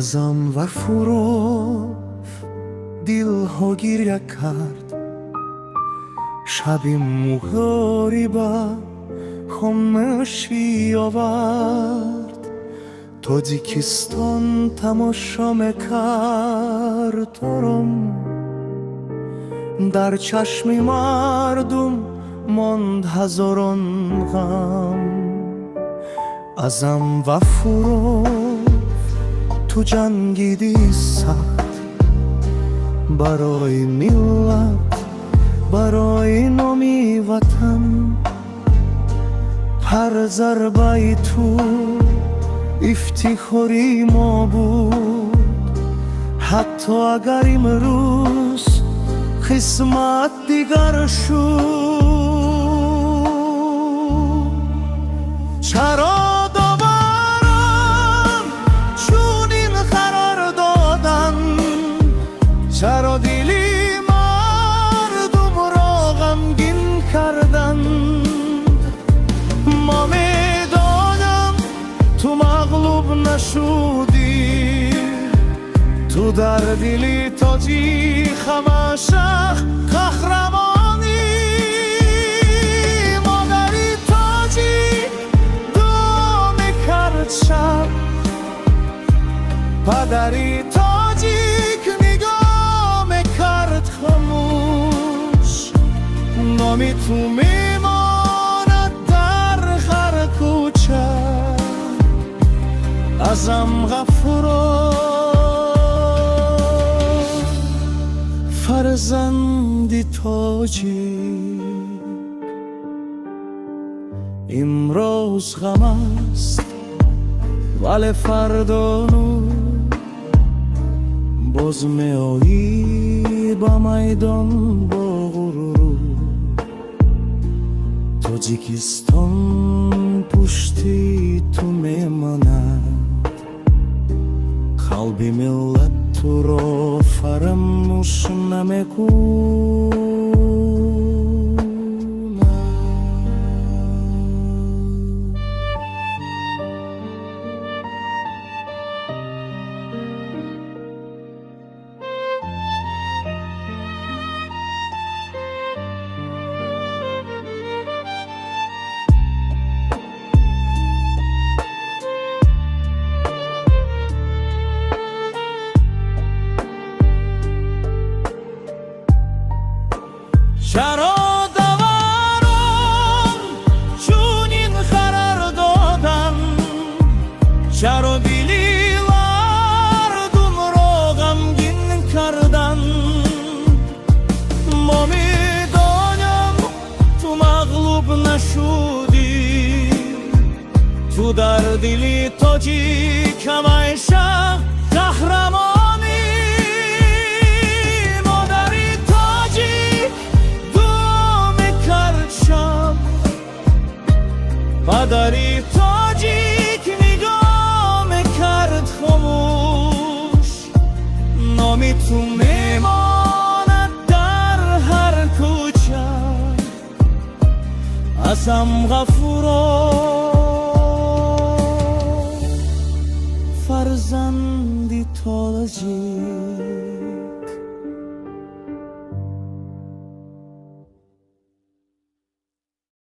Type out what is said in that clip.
ازم و فرو دلها گریه کرد. شبی مغریبه خاموشی آورد. تاجیکستان تماشا میکرد ترم، در چشم مردم ماند هزاران غم. ازم و فرو تو جنگیدی سخت، برای ملت، برای نامی وطن. هر ضربه تو افتخاری ما بود، حتی اگر امروز قسمت دیگر شد. چرا داورم چونین قرار دادن؟ چرا دلی مردم را غمگین کردن؟ ما میدانم تو مغلوب نشدی، تو در دلی تاجیک همشه قهرمانی. مادری تاجیک دعا میکرد شب، پدری تاجیک نگاه میکرد خاموش. نامی تو میماند در هر کوچه. ازم غفور فرزندی تاجیک، امروز غم است ولی فردا نور. باز میایی با میدان با غرور. تاجیکستان پشتی تو میماند، قلبی ملت تو را فراموش نمیکند. چرا داورم چونین قرار دادن؟ چرا دلی مردم را غمگین کردن؟ ما میدانم تو مغلوب نشدی، تو در دلی تاجیک همیشه قهرمانی. پدری تاجیک نگاه میکرد خاموش. نامی تو میماند در هر کوچه. ازم غفورا فرزندی تاجیک.